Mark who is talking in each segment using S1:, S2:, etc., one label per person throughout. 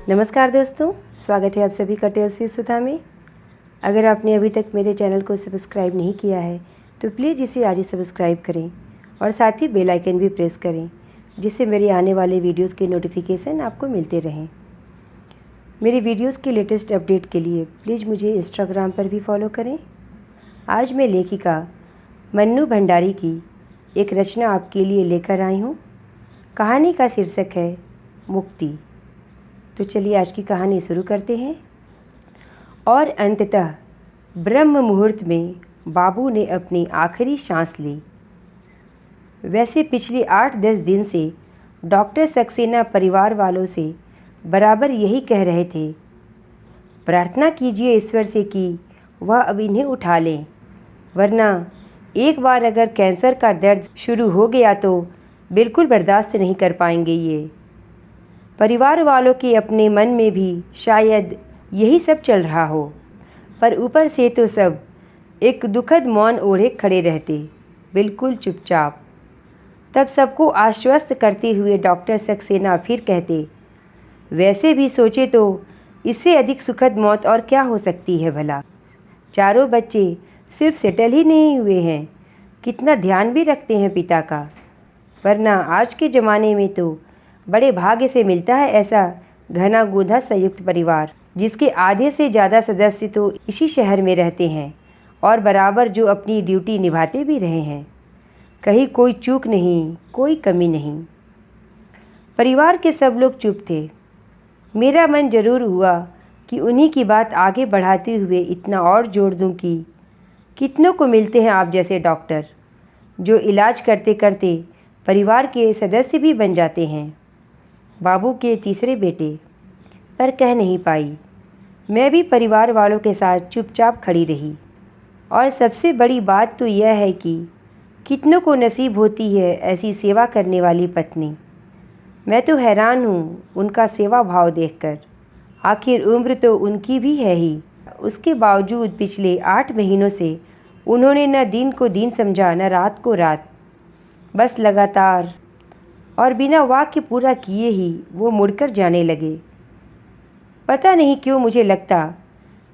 S1: नमस्कार दोस्तों, स्वागत है आप सभी का टेल्स विद सुधा में। अगर आपने अभी तक मेरे चैनल को सब्सक्राइब नहीं किया है तो प्लीज़ इसे आज ही सब्सक्राइब करें और साथ ही बेल आइकन भी प्रेस करें, जिससे मेरे आने वाले वीडियोस के नोटिफिकेशन आपको मिलते रहें। मेरी वीडियोस के लेटेस्ट अपडेट के लिए प्लीज़ मुझे इंस्टाग्राम पर भी फॉलो करें। आज मैं लेखिका मन्नू भंडारी की एक रचना आपके लिए लेकर आई हूँ। कहानी का शीर्षक है मुक्ति। तो चलिए आज की कहानी शुरू करते हैं। और अंततः ब्रह्म मुहूर्त में बाबू ने अपनी आखिरी सांस ली। वैसे पिछले 8-10 दिन से डॉक्टर सक्सेना परिवार वालों से बराबर यही कह रहे थे, प्रार्थना कीजिए ईश्वर से कि वह अब इन्हें उठा लें, वरना एक बार अगर कैंसर का दर्द शुरू हो गया तो बिल्कुल बर्दाश्त नहीं कर पाएंगे ये। परिवार वालों के अपने मन में भी शायद यही सब चल रहा हो, पर ऊपर से तो सब एक दुखद मौन ओढ़े खड़े रहते, बिल्कुल चुपचाप। तब सबको आश्वस्त करते हुए डॉक्टर सक्सेना फिर कहते, वैसे भी सोचे तो इससे अधिक सुखद मौत और क्या हो सकती है भला। चारों बच्चे सिर्फ सेटल ही नहीं हुए हैं, कितना ध्यान भी रखते हैं पिता का, वरना आज के ज़माने में तो बड़े भाग्य से मिलता है ऐसा घना गोधा संयुक्त परिवार, जिसके आधे से ज़्यादा सदस्य तो इसी शहर में रहते हैं और बराबर जो अपनी ड्यूटी निभाते भी रहे हैं। कहीं कोई चूक नहीं, कोई कमी नहीं। परिवार के सब लोग चुप थे। मेरा मन जरूर हुआ कि उन्हीं की बात आगे बढ़ाते हुए इतना और जोड़ दूं कि कितनों को मिलते हैं आप जैसे डॉक्टर, जो इलाज करते करते परिवार के सदस्य भी बन जाते हैं, बाबू के तीसरे बेटे। पर कह नहीं पाई। मैं भी परिवार वालों के साथ चुपचाप खड़ी रही। और सबसे बड़ी बात तो यह है कि कितनों को नसीब होती है ऐसी सेवा करने वाली पत्नी। मैं तो हैरान हूँ उनका सेवा भाव देखकर। आखिर उम्र तो उनकी भी है ही, उसके बावजूद पिछले 8 महीनों से उन्होंने न दिन को दिन समझा, न रात को रात। बस लगातार और बिना वाक्य पूरा किए ही वो मुड़कर जाने लगे। पता नहीं क्यों मुझे लगता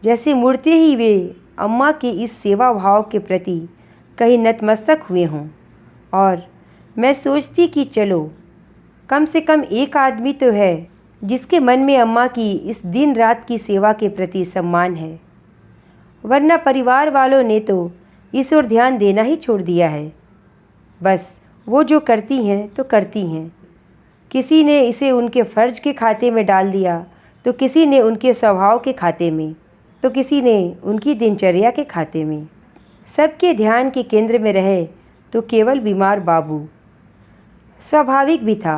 S1: जैसे मुड़ते ही वे अम्मा के इस सेवा भाव के प्रति कहीं नतमस्तक हुए हों। और मैं सोचती कि चलो कम से कम एक आदमी तो है जिसके मन में अम्मा की इस दिन रात की सेवा के प्रति सम्मान है, वरना परिवार वालों ने तो इस ओर ध्यान देना ही छोड़ दिया है। बस वो जो करती हैं तो करती हैं। किसी ने इसे उनके फ़र्ज के खाते में डाल दिया, तो किसी ने उनके स्वभाव के खाते में, तो किसी ने उनकी दिनचर्या के खाते में। सबके ध्यान के केंद्र में रहे तो केवल बीमार बाबू। स्वाभाविक भी था,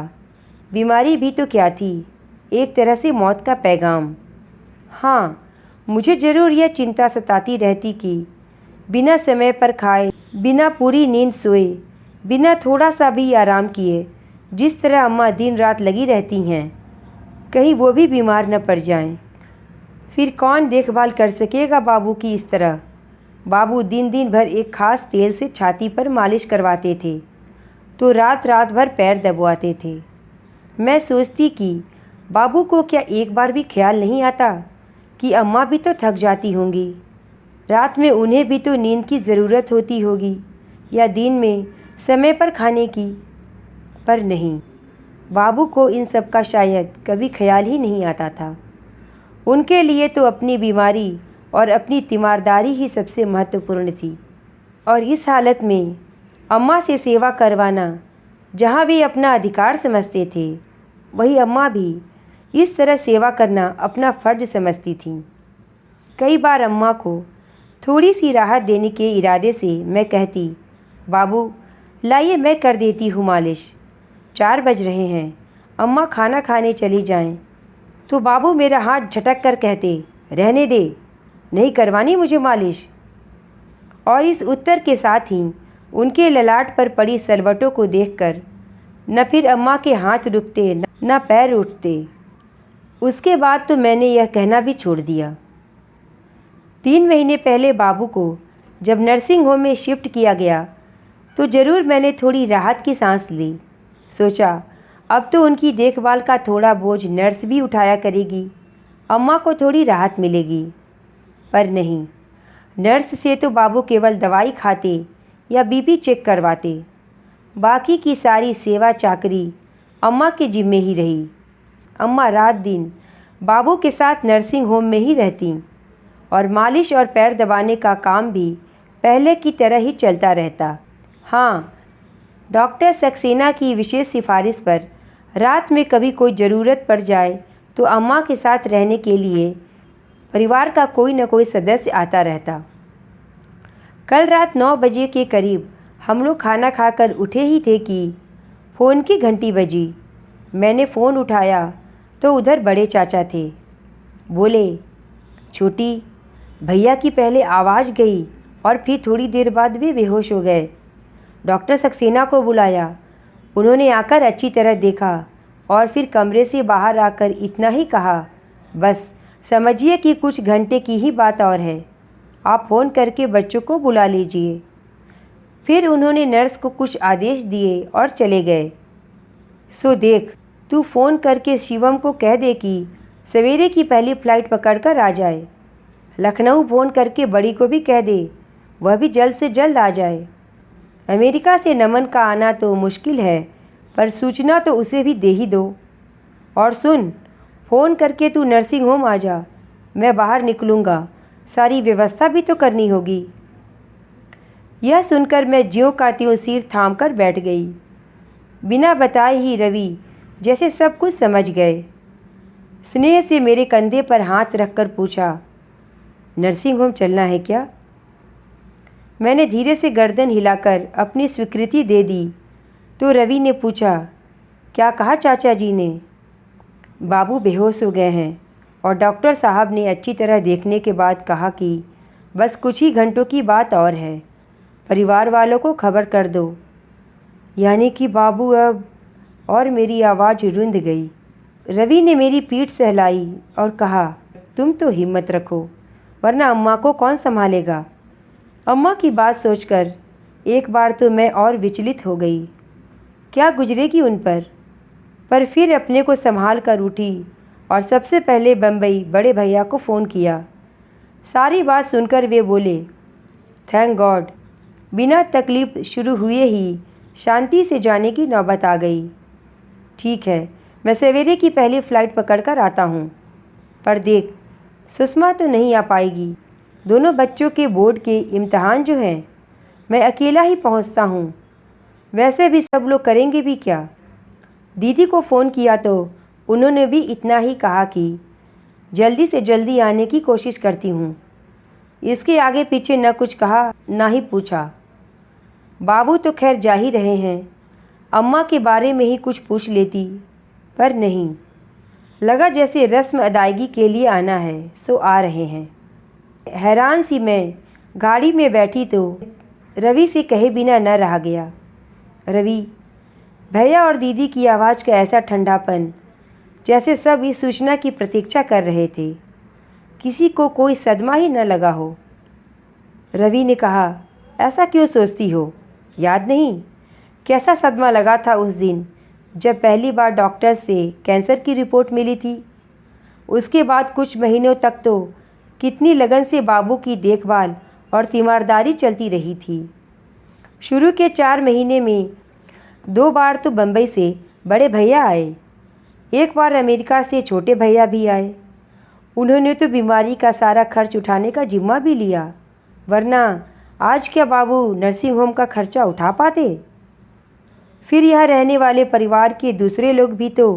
S1: बीमारी भी तो क्या थी, एक तरह से मौत का पैगाम। हाँ, मुझे ज़रूर यह चिंता सताती रहती कि बिना समय पर खाए, बिना पूरी नींद सोए, बिना थोड़ा सा भी आराम किए जिस तरह अम्मा दिन रात लगी रहती हैं, कहीं वो भी बीमार न पड़ जाएं। फिर कौन देखभाल कर सकेगा बाबू की इस तरह। बाबू दिन दिन भर एक खास तेल से छाती पर मालिश करवाते थे तो रात रात भर पैर दबवाते थे। मैं सोचती कि बाबू को क्या एक बार भी ख्याल नहीं आता कि अम्मा भी तो थक जाती होंगी, रात में उन्हें भी तो नींद की ज़रूरत होती होगी, या दिन में समय पर खाने की। पर नहीं, बाबू को इन सब का शायद कभी ख्याल ही नहीं आता था। उनके लिए तो अपनी बीमारी और अपनी तीमारदारी ही सबसे महत्वपूर्ण थी। और इस हालत में अम्मा से सेवा करवाना, जहाँ वे अपना अधिकार समझते थे, वही अम्मा भी इस तरह सेवा करना अपना फ़र्ज समझती थीं। कई बार अम्मा को थोड़ी सी राहत देने के इरादे से मैं कहती, बाबू लाइए मैं कर देती हूँ मालिश, 4 बज रहे हैं, अम्मा खाना खाने चली जाएं। तो बाबू मेरा हाथ झटक कर कहते, रहने दे, नहीं करवानी मुझे मालिश। और इस उत्तर के साथ ही उनके ललाट पर पड़ी सलवटों को देखकर न फिर अम्मा के हाथ रुकते न पैर उठते। उसके बाद तो मैंने यह कहना भी छोड़ दिया। 3 महीने पहले बाबू को जब नर्सिंग होम में शिफ्ट किया गया तो ज़रूर मैंने थोड़ी राहत की सांस ली। सोचा अब तो उनकी देखभाल का थोड़ा बोझ नर्स भी उठाया करेगी, अम्मा को थोड़ी राहत मिलेगी। पर नहीं, नर्स से तो बाबू केवल दवाई खाते या बीपी चेक करवाते। बाकी की सारी सेवा चाकरी अम्मा के जिम्मे ही रही। अम्मा रात दिन बाबू के साथ नर्सिंग होम में ही रहती और मालिश और पैर दबाने का काम भी पहले की तरह ही चलता रहता। हाँ, डॉक्टर सक्सेना की विशेष सिफारिश पर रात में कभी कोई ज़रूरत पड़ जाए तो अम्मा के साथ रहने के लिए परिवार का कोई न कोई सदस्य आता रहता। कल रात 9 बजे के करीब हम लोग खाना खाकर उठे ही थे कि फ़ोन की घंटी बजी। मैंने फ़ोन उठाया तो उधर बड़े चाचा थे। बोले, छोटी, भैया की पहले आवाज़ गई और फिर थोड़ी देर बाद वे बेहोश हो गए। डॉक्टर सक्सेना को बुलाया। उन्होंने आकर अच्छी तरह देखा और फिर कमरे से बाहर आकर इतना ही कहा, बस समझिए कि कुछ घंटे की ही बात और है, आप फ़ोन करके बच्चों को बुला लीजिए। फिर उन्होंने नर्स को कुछ आदेश दिए और चले गए। सो देख, तू फ़ोन करके शिवम को कह दे कि सवेरे की पहली फ़्लाइट पकड़कर आ जाए। लखनऊ फ़ोन करके बड़ी को भी कह दे, वह भी जल्द से जल्द आ जाए। अमेरिका से नमन का आना तो मुश्किल है, पर सूचना तो उसे भी दे ही दो। और सुन, फ़ोन करके तू नर्सिंग होम आ जा, मैं बाहर निकलूँगा, सारी व्यवस्था भी तो करनी होगी। यह सुनकर मैं ज्यों का त्यों सिर थाम कर बैठ गई। बिना बताए ही रवि जैसे सब कुछ समझ गए। स्नेह से मेरे कंधे पर हाथ रखकर पूछा, नर्सिंग होम चलना है क्या? मैंने धीरे से गर्दन हिलाकर अपनी स्वीकृति दे दी तो रवि ने पूछा, क्या कहा चाचा जी ने? बाबू बेहोश हो गए हैं और डॉक्टर साहब ने अच्छी तरह देखने के बाद कहा कि बस कुछ ही घंटों की बात और है, परिवार वालों को खबर कर दो। यानी कि बाबू अब? और मेरी आवाज़ रुंध गई। रवि ने मेरी पीठ सहलाई और कहा, तुम तो हिम्मत रखो, वरना अम्मा को कौन संभालेगा? अम्मा की बात सोचकर एक बार तो मैं और विचलित हो गई, क्या गुजरेगी उन पर फिर अपने को संभाल कर उठी और सबसे पहले बम्बई बड़े भैया को फ़ोन किया। सारी बात सुनकर वे बोले, थैंक गॉड, बिना तकलीफ़ शुरू हुए ही शांति से जाने की नौबत आ गई। ठीक है, मैं सवेरे की पहली फ़्लाइट पकड़कर आता हूँ। पर देख, सुषमा तो नहीं आ पाएगी। दोनों बच्चों के बोर्ड के इम्तहान जो हैं, मैं अकेला ही पहुँचता हूँ। वैसे भी सब लोग करेंगे भी क्या? दीदी को फ़ोन किया तो उन्होंने भी इतना ही कहा कि जल्दी से जल्दी आने की कोशिश करती हूँ। इसके आगे पीछे न कुछ कहा ना ही पूछा। बाबू तो खैर जा ही रहे हैं, अम्मा के बारे में ही कुछ पूछ लेती, पर नहीं, लगा जैसे रस्म अदायगी के लिए आना है सो आ रहे हैं। हैरान सी मैं गाड़ी में बैठी तो रवि से कहे बिना न रहा गया। रवि, भैया और दीदी की आवाज़ का ऐसा ठंडापन, जैसे सब इस सूचना की प्रतीक्षा कर रहे थे, किसी को कोई सदमा ही न लगा हो। रवि ने कहा, ऐसा क्यों सोचती हो? याद नहीं कैसा सदमा लगा था उस दिन जब पहली बार डॉक्टर से कैंसर की रिपोर्ट मिली थी। उसके बाद कुछ महीनों तक तो कितनी लगन से बाबू की देखभाल और तीमारदारी चलती रही थी। शुरू के 4 महीने में 2 बार तो बम्बई से बड़े भैया आए, एक बार अमेरिका से छोटे भैया भी आए। उन्होंने तो बीमारी का सारा खर्च उठाने का जिम्मा भी लिया, वरना आज क्या बाबू नर्सिंग होम का खर्चा उठा पाते? फिर यहाँ रहने वाले परिवार के दूसरे लोग भी तो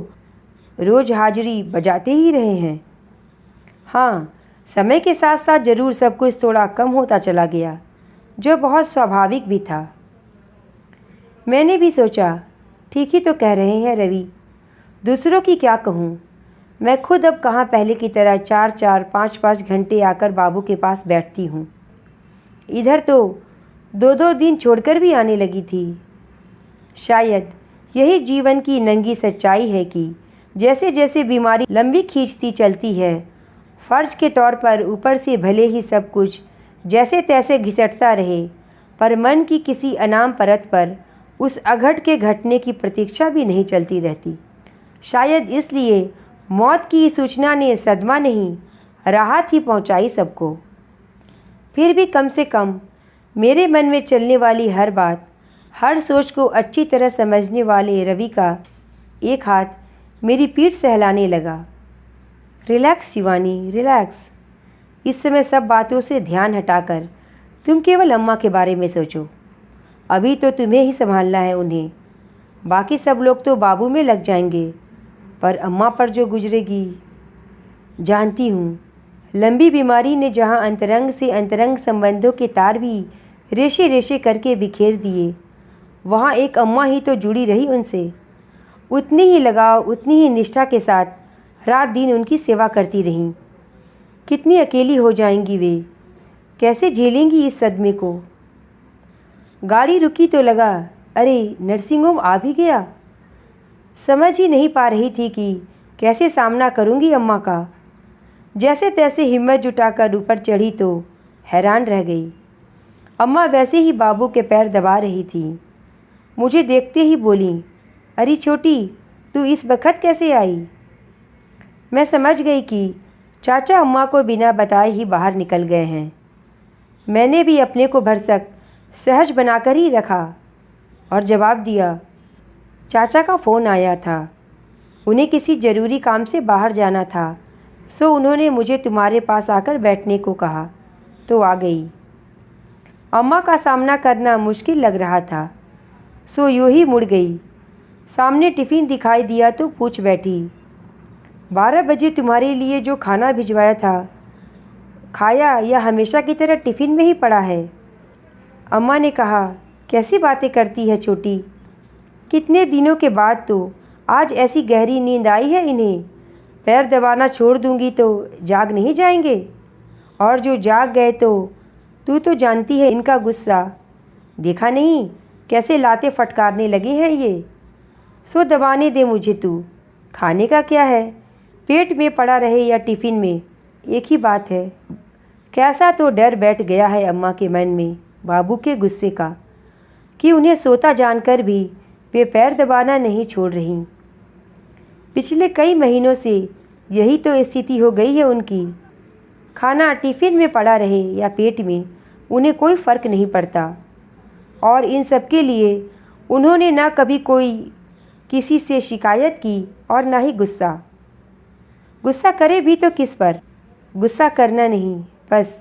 S1: रोज़ हाजिरी बजाते ही रहे हैं। हाँ, समय के साथ साथ ज़रूर सब कुछ थोड़ा कम होता चला गया, जो बहुत स्वाभाविक भी था। मैंने भी सोचा, ठीक ही तो कह रहे हैं रवि, दूसरों की क्या कहूँ, मैं खुद अब कहाँ पहले की तरह 4-4, 5-5 घंटे आकर बाबू के पास बैठती हूँ। इधर तो 2-2 दिन छोड़कर भी आने लगी थी। शायद यही जीवन की नंगी सच्चाई है कि जैसे जैसे बीमारी लंबी खींचती चलती है, फ़र्ज के तौर पर ऊपर से भले ही सब कुछ जैसे तैसे घिसटता रहे, पर मन की किसी अनाम परत पर उस अघट के घटने की प्रतीक्षा भी नहीं चलती रहती। शायद इसलिए मौत की सूचना ने सदमा नहीं, राहत ही पहुंचाई सबको। फिर भी कम से कम मेरे मन में चलने वाली हर बात, हर सोच को अच्छी तरह समझने वाले रवि का एक हाथ मेरी पीठ सहलाने लगा। Relax Shivani, relax. इस समय सब बातों से ध्यान हटाकर तुम केवल अम्मा के बारे में सोचो। अभी तो तुम्हें ही संभालना है उन्हें। बाकी सब लोग तो बाबू में लग जाएंगे, पर अम्मा पर जो गुजरेगी। जानती हूँ, लंबी बीमारी ने जहाँ अंतरंग से अंतरंग संबंधों के तार भी रेशे रेशे करके बिखेर दिए, वहाँ एक अम्मा ही तो जुड़ी रही उनसे। उतनी ही लगाव, उतनी ही निष्ठा के साथ रात दिन उनकी सेवा करती रहीं। कितनी अकेली हो जाएंगी वे, कैसे झेलेंगी इस सदमे को। गाड़ी रुकी तो लगा, अरे नर्सिंग होम आ भी गया। समझ ही नहीं पा रही थी कि कैसे सामना करूंगी अम्मा का। जैसे तैसे हिम्मत जुटाकर ऊपर चढ़ी तो हैरान रह गई। अम्मा वैसे ही बाबू के पैर दबा रही थी। मुझे देखते ही बोली, अरे छोटी, तू इस वक्त कैसे आई। मैं समझ गई कि चाचा अम्मा को बिना बताए ही बाहर निकल गए हैं। मैंने भी अपने को भरसक सहज बनाकर ही रखा और जवाब दिया, चाचा का फ़ोन आया था, उन्हें किसी ज़रूरी काम से बाहर जाना था, सो उन्होंने मुझे तुम्हारे पास आकर बैठने को कहा तो आ गई। अम्मा का सामना करना मुश्किल लग रहा था, सो यूँ ही मुड़ गई। सामने टिफ़िन दिखाई दिया तो पूछ बैठी, 12 बजे तुम्हारे लिए जो खाना भिजवाया था खाया या हमेशा की तरह टिफ़िन में ही पड़ा है। अम्मा ने कहा, कैसी बातें करती है छोटी, कितने दिनों के बाद तो आज ऐसी गहरी नींद आई है इन्हें। पैर दबाना छोड़ दूंगी तो जाग नहीं जाएंगे, और जो जाग गए तो तू तो जानती है इनका गुस्सा। देखा नहीं कैसे लाते फटकारने लगे हैं ये। सो दबाने दे मुझे तू। खाने का क्या है, पेट में पड़ा रहे या टिफ़िन में, एक ही बात है। कैसा तो डर बैठ गया है अम्मा के मन में बाबू के गुस्से का, कि उन्हें सोता जानकर भी वे पैर दबाना नहीं छोड़ रहीं। पिछले कई महीनों से यही तो स्थिति हो गई है उनकी। खाना टिफ़िन में पड़ा रहे या पेट में, उन्हें कोई फ़र्क नहीं पड़ता। और इन सब के लिए उन्होंने ना कभी कोई किसी से शिकायत की और ना ही गुस्सा। गुस्सा करे भी तो किस पर। गुस्सा करना नहीं, बस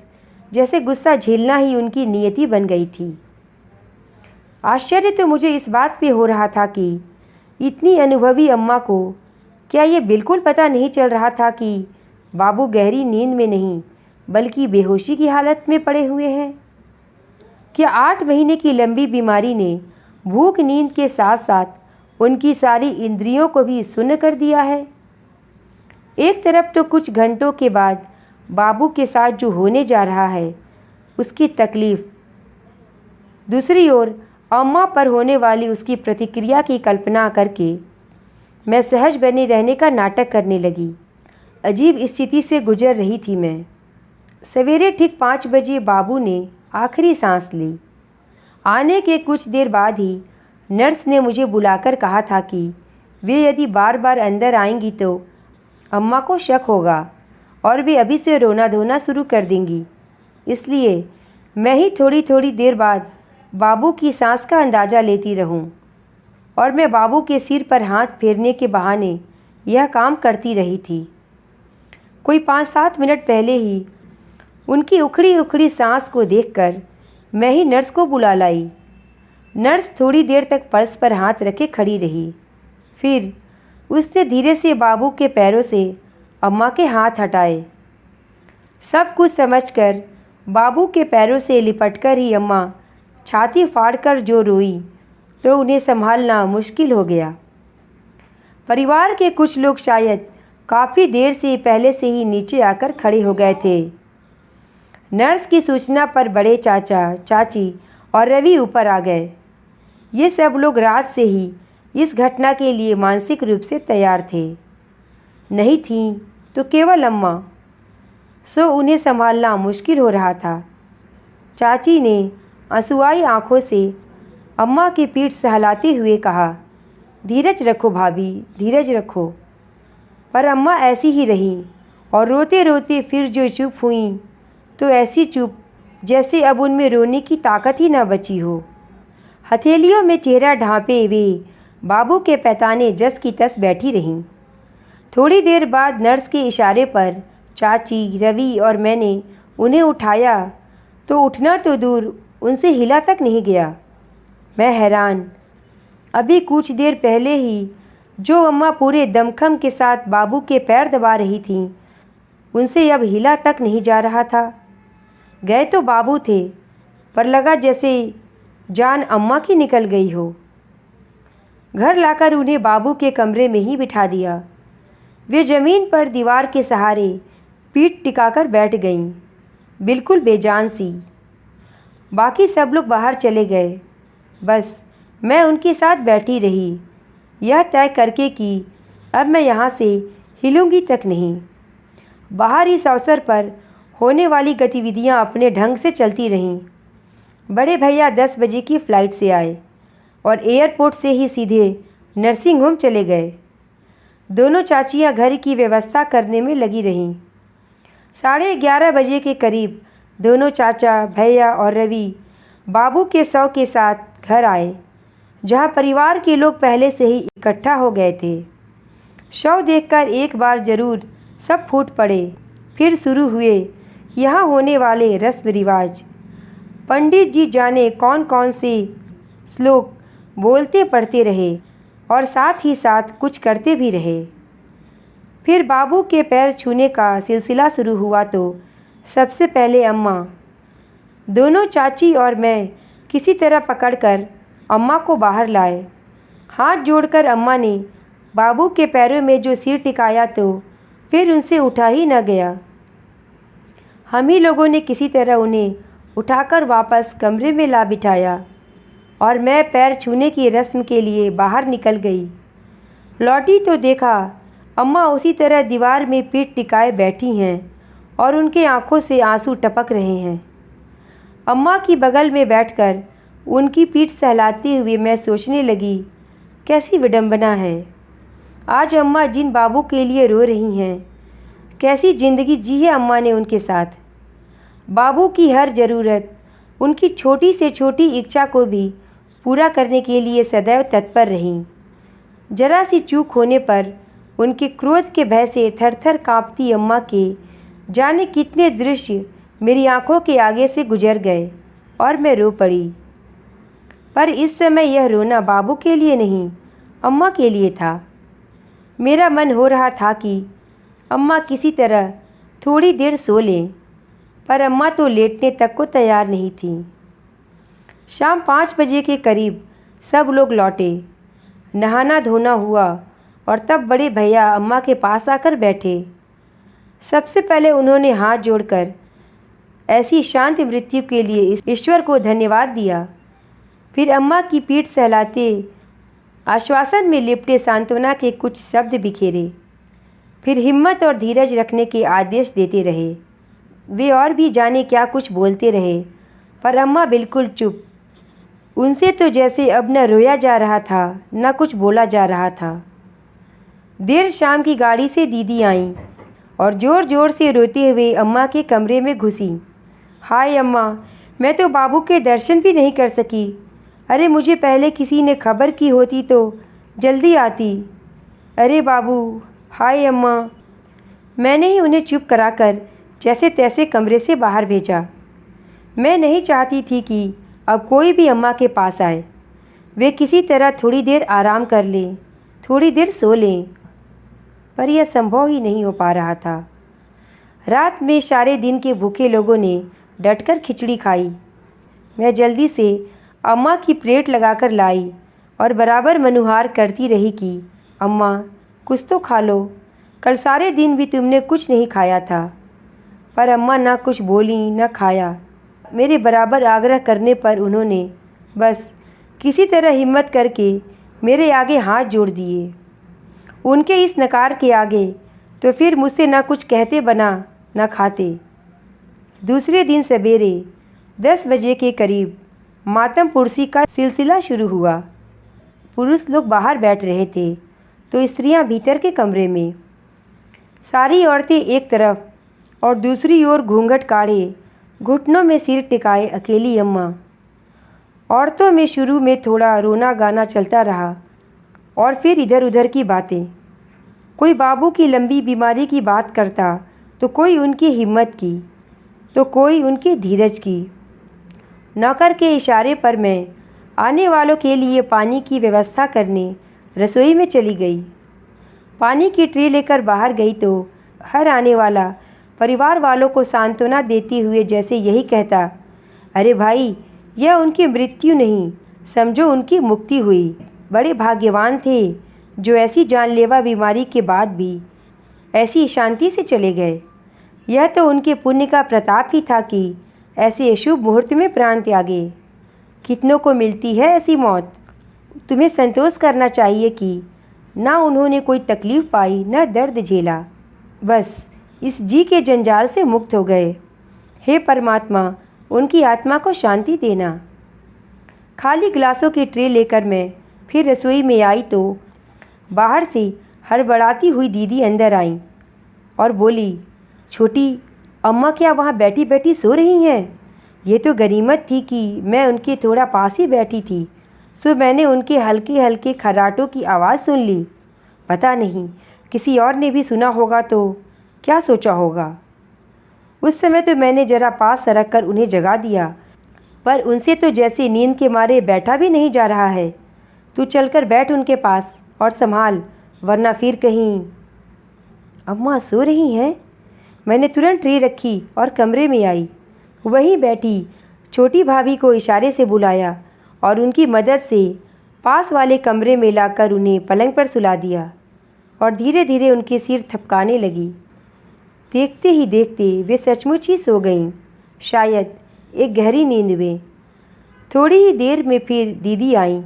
S1: जैसे गुस्सा झेलना ही उनकी नियति बन गई थी। आश्चर्य तो मुझे इस बात पे हो रहा था कि इतनी अनुभवी अम्मा को क्या ये बिल्कुल पता नहीं चल रहा था कि बाबू गहरी नींद में नहीं बल्कि बेहोशी की हालत में पड़े हुए हैं। क्या 8 महीने की लंबी बीमारी ने भूख नींद के साथ साथ उनकी सारी इंद्रियों को भी सुन्न कर दिया है। एक तरफ तो कुछ घंटों के बाद बाबू के साथ जो होने जा रहा है उसकी तकलीफ़, दूसरी ओर अम्मा पर होने वाली उसकी प्रतिक्रिया की कल्पना करके मैं सहज बने रहने का नाटक करने लगी। अजीब स्थिति से गुजर रही थी मैं। सवेरे ठीक 5 बजे बाबू ने आखिरी सांस ली। आने के कुछ देर बाद ही नर्स ने मुझे बुलाकर कहा था कि वे यदि बार बार अंदर आएंगी तो अम्मा को शक होगा और वे अभी से रोना धोना शुरू कर देंगी। इसलिए मैं ही थोड़ी थोड़ी देर बाद बाबू की सांस का अंदाज़ा लेती रहूं, और मैं बाबू के सिर पर हाथ फेरने के बहाने यह काम करती रही थी। कोई 5-7 मिनट पहले ही उनकी उखड़ी उखड़ी सांस को देखकर मैं ही नर्स को बुला लाई। नर्स थोड़ी देर तक पल्स पर हाथ रखे खड़ी रही। फिर उसने धीरे से बाबू के पैरों से अम्मा के हाथ हटाए। सब कुछ समझकर बाबू के पैरों से लिपटकर ही अम्मा छाती फाड़कर जो रोई तो उन्हें संभालना मुश्किल हो गया। परिवार के कुछ लोग शायद काफ़ी देर से पहले से ही नीचे आकर खड़े हो गए थे। नर्स की सूचना पर बड़े चाचा, चाची और रवि ऊपर आ गए। ये सब लोग रात से ही इस घटना के लिए मानसिक रूप से तैयार थे। नहीं थी तो केवल अम्मा, सो उन्हें संभालना मुश्किल हो रहा था। चाची ने आंसुआई आंखों से अम्मा की पीठ सहलाते हुए कहा, धीरज रखो भाभी, धीरज रखो। पर अम्मा ऐसी ही रहीं और रोते रोते फिर जो चुप हुईं तो ऐसी चुप जैसे अब उनमें रोने की ताकत ही न बची हो। हथेलियों में चेहरा ढांपे वे बाबू के पैताने जस की तस बैठी रहीं। थोड़ी देर बाद नर्स के इशारे पर चाची, रवि और मैंने उन्हें उठाया तो उठना तो दूर उनसे हिला तक नहीं गया। मैं हैरान, अभी कुछ देर पहले ही जो अम्मा पूरे दमखम के साथ बाबू के पैर दबा रही थीं, उनसे अब हिला तक नहीं जा रहा था। गए तो बाबू थे, पर लगा जैसे जान अम्मा की निकल गई हो। घर लाकर उन्हें बाबू के कमरे में ही बिठा दिया। वे ज़मीन पर दीवार के सहारे पीठ टिकाकर बैठ गईं, बिल्कुल बेजान सी। बाकी सब लोग बाहर चले गए, बस मैं उनके साथ बैठी रही, यह तय करके कि अब मैं यहाँ से हिलूंगी तक नहीं। बाहर इस अवसर पर होने वाली गतिविधियाँ अपने ढंग से चलती रहीं। बड़े भैया 10 बजे की फ़्लाइट से आए और एयरपोर्ट से ही सीधे नर्सिंग होम चले गए। दोनों चाचियाँ घर की व्यवस्था करने में लगी रहीं। 11:30 बजे के करीब दोनों चाचा, भैया और रवि बाबू के शव के साथ घर आए, जहाँ परिवार के लोग पहले से ही इकट्ठा हो गए थे। शव देखकर एक बार ज़रूर सब फूट पड़े। फिर शुरू हुए यहाँ होने वाले रस्म रिवाज। पंडित जी जाने कौन कौन से श्लोक बोलते पढ़ते रहे और साथ ही साथ कुछ करते भी रहे। फिर बाबू के पैर छूने का सिलसिला शुरू हुआ तो सबसे पहले अम्मा, दोनों चाची और मैं किसी तरह पकड़कर अम्मा को बाहर लाए। हाथ जोड़कर अम्मा ने बाबू के पैरों में जो सिर टिकाया तो फिर उनसे उठा ही न गया। हम ही लोगों ने किसी तरह उन्हें उठाकर वापस कमरे में ला बिठाया और मैं पैर छूने की रस्म के लिए बाहर निकल गई। लौटी तो देखा अम्मा उसी तरह दीवार में पीठ टिकाए बैठी हैं और उनके आंखों से आंसू टपक रहे हैं। अम्मा की बगल में बैठकर उनकी पीठ सहलाते हुए मैं सोचने लगी, कैसी विडंबना है। आज अम्मा जिन बाबू के लिए रो रही हैं, कैसी ज़िंदगी जी है अम्मा ने उनके साथ। बाबू की हर ज़रूरत, उनकी छोटी से छोटी इच्छा को भी पूरा करने के लिए सदैव तत्पर रहीं। जरा सी चूक होने पर उनके क्रोध के भय से थर-थर काँपती अम्मा के जाने कितने दृश्य मेरी आंखों के आगे से गुजर गए और मैं रो पड़ी। पर इस समय यह रोना बाबू के लिए नहीं, अम्मा के लिए था। मेरा मन हो रहा था कि अम्मा किसी तरह थोड़ी देर सो लें, पर अम्मा तो लेटने तक को तैयार नहीं थीं। शाम 5 बजे के करीब सब लोग लौटे। नहाना धोना हुआ और तब बड़े भैया अम्मा के पास आकर बैठे। सबसे पहले उन्होंने हाथ जोड़कर ऐसी शांत मृत्यु के लिए ईश्वर को धन्यवाद दिया। फिर अम्मा की पीठ सहलाते आश्वासन में लिपटे सांत्वना के कुछ शब्द बिखेरे। फिर हिम्मत और धीरज रखने के आदेश देते रहे। वे और भी जाने क्या कुछ बोलते रहे, पर अम्मा बिल्कुल चुप। उनसे तो जैसे अब न रोया जा रहा था न कुछ बोला जा रहा था। देर शाम की गाड़ी से दीदी आईं और ज़ोर ज़ोर से रोते हुए अम्मा के कमरे में घुसी। हाय अम्मा, मैं तो बाबू के दर्शन भी नहीं कर सकी। अरे मुझे पहले किसी ने खबर की होती तो जल्दी आती। अरे बाबू, हाय अम्मा। मैंने ही उन्हें चुप कराकर जैसे तैसे कमरे से बाहर भेजा। मैं नहीं चाहती थी कि अब कोई भी अम्मा के पास आए। वे किसी तरह थोड़ी देर आराम कर लें, थोड़ी देर सो लें, पर यह संभव ही नहीं हो पा रहा था। रात में सारे दिन के भूखे लोगों ने डटकर खिचड़ी खाई। मैं जल्दी से अम्मा की प्लेट लगाकर लाई और बराबर मनुहार करती रही कि अम्मा कुछ तो खा लो, कल सारे दिन भी तुमने कुछ नहीं खाया था। पर अम्मा ना कुछ बोली न खाया। मेरे बराबर आग्रह करने पर उन्होंने बस किसी तरह हिम्मत करके मेरे आगे हाथ जोड़ दिए। उनके इस नकार के आगे तो फिर मुझसे ना कुछ कहते बना न खाते। दूसरे दिन सवेरे 10 बजे के करीब मातम पुरसी का सिलसिला शुरू हुआ। पुरुष लोग बाहर बैठ रहे थे तो स्त्रियां भीतर के कमरे में। सारी औरतें एक तरफ और दूसरी ओर घूंघट काढ़े घुटनों में सिर टिकाए अकेली अम्मा। औरतों में शुरू में थोड़ा रोना गाना चलता रहा और फिर इधर उधर की बातें। कोई बाबू की लंबी बीमारी की बात करता तो कोई उनकी हिम्मत की तो कोई उनकी धीरज की। नौकर के इशारे पर मैं आने वालों के लिए पानी की व्यवस्था करने रसोई में चली गई। पानी की ट्रे लेकर बाहर गई तो हर आने वाला परिवार वालों को सांत्वना देते हुए जैसे यही कहता, अरे भाई, यह उनकी मृत्यु नहीं, समझो उनकी मुक्ति हुई। बड़े भाग्यवान थे जो ऐसी जानलेवा बीमारी के बाद भी ऐसी शांति से चले गए। यह तो उनके पुण्य का प्रताप ही था कि ऐसे अशुभ मुहूर्त में प्राण त्यागे। कितनों को मिलती है ऐसी मौत। तुम्हें संतोष करना चाहिए कि ना उन्होंने कोई तकलीफ़ पाई न दर्द झेला, बस इस जी के जंजाल से मुक्त हो गए। हे परमात्मा, उनकी आत्मा को शांति देना। खाली गिलासों की ट्रे लेकर मैं फिर रसोई में आई तो बाहर से हड़बड़ाती हुई दीदी अंदर आई और बोली, छोटी अम्मा क्या वहाँ बैठी बैठी सो रही हैं? ये तो गनीमत थी कि मैं उनके थोड़ा पास ही बैठी थी, सो मैंने उनके हल्के हल्के खर्राटों की आवाज़ सुन ली। पता नहीं किसी और ने भी सुना होगा तो क्या सोचा होगा। उस समय तो मैंने जरा पास सरक कर उन्हें जगा दिया, पर उनसे तो जैसे नींद के मारे बैठा भी नहीं जा रहा है। तू चलकर बैठ उनके पास और संभाल, वरना फिर कहीं। अम्मा सो रही हैं? मैंने तुरंत ट्रे रखी और कमरे में आई। वहीं बैठी छोटी भाभी को इशारे से बुलाया और उनकी मदद से पास वाले कमरे में लाकर उन्हें पलंग पर सुला दिया और धीरे धीरे उनके सिर थपकाने लगी। देखते ही देखते वे सचमुच ही सो गईं, शायद एक गहरी नींद में। थोड़ी ही देर में फिर दीदी आईं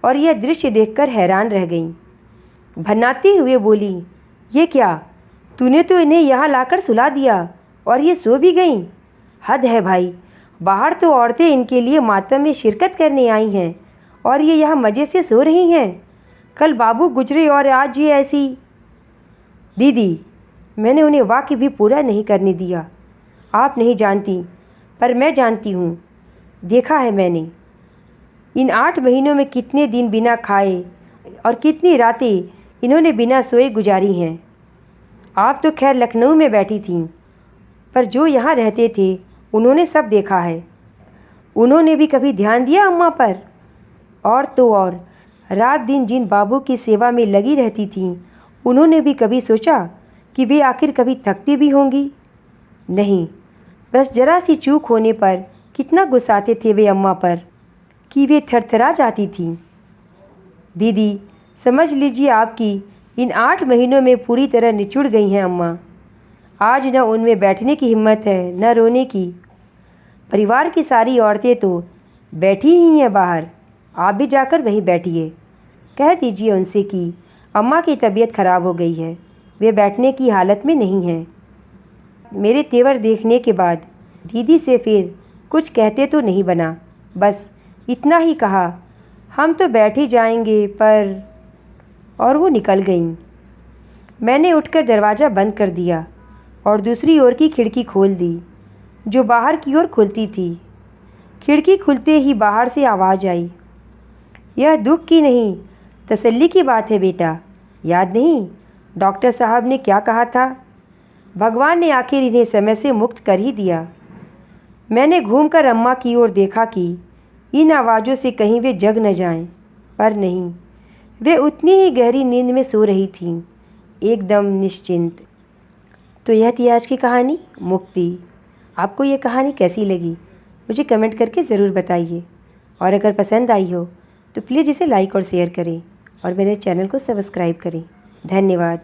S1: और यह दृश्य देखकर हैरान रह गईं। भन्नाते हुए बोली, ये क्या, तूने तो इन्हें यहाँ लाकर सुला दिया और ये सो भी गईं? हद है भाई, बाहर तो औरतें इनके लिए मातम में शिरकत करने आई हैं और ये यहाँ मज़े से सो रही हैं। कल बाबू गुजरे और आज ये ऐसी। दीदी, मैंने उन्हें वाक्य भी पूरा नहीं करने दिया। आप नहीं जानती, पर मैं जानती हूँ। देखा है मैंने। इन 8 महीनों में कितने दिन बिना खाए और कितनी रातें इन्होंने बिना सोए गुजारी हैं। आप तो खैर लखनऊ में बैठी थीं, पर जो यहाँ रहते थे उन्होंने सब देखा है। उन्होंने भी कभी ध्यान दिया अम्मा पर? और तो और रात दिन जिन बाबू की सेवा में लगी रहती थीं, उन्होंने भी कभी सोचा कि वे आखिर कभी थकती भी होंगी? नहीं, बस जरा सी चूक होने पर कितना गुस्साते थे वे अम्मा पर कि वे थरथरा जाती थीं। दीदी, समझ लीजिए आपकी इन 8 महीनों में पूरी तरह निचुड़ गई हैं अम्मा। आज न उनमें बैठने की हिम्मत है न रोने की। परिवार की सारी औरतें तो बैठी ही हैं बाहर, आप भी जाकर वहीं बैठिए। कह दीजिए उनसे कि अम्मा की तबीयत खराब हो गई है, वे बैठने की हालत में नहीं हैं। मेरे तेवर देखने के बाद दीदी से फिर कुछ कहते तो नहीं बना, बस इतना ही कहा, हम तो बैठ ही जाएंगे पर। और वो निकल गईं। मैंने उठकर दरवाज़ा बंद कर दिया और दूसरी ओर की खिड़की खोल दी, जो बाहर की ओर खुलती थी। खिड़की खुलते ही बाहर से आवाज़ आई, यह दुख की नहीं, तसल्ली की बात है बेटा। याद नहीं डॉक्टर साहब ने क्या कहा था? भगवान ने आखिर इन्हें समय से मुक्त कर ही दिया। मैंने घूमकर अम्मा की ओर देखा कि इन आवाज़ों से कहीं वे जग न जाएं, पर नहीं, वे उतनी ही गहरी नींद में सो रही थीं, एकदम निश्चिंत। तो यह थी आज की कहानी मुक्ति। आपको ये कहानी कैसी लगी मुझे कमेंट करके ज़रूर बताइए, और अगर पसंद आई हो तो प्लीज़ इसे लाइक और शेयर करें और मेरे चैनल को सब्सक्राइब करें। धन्यवाद।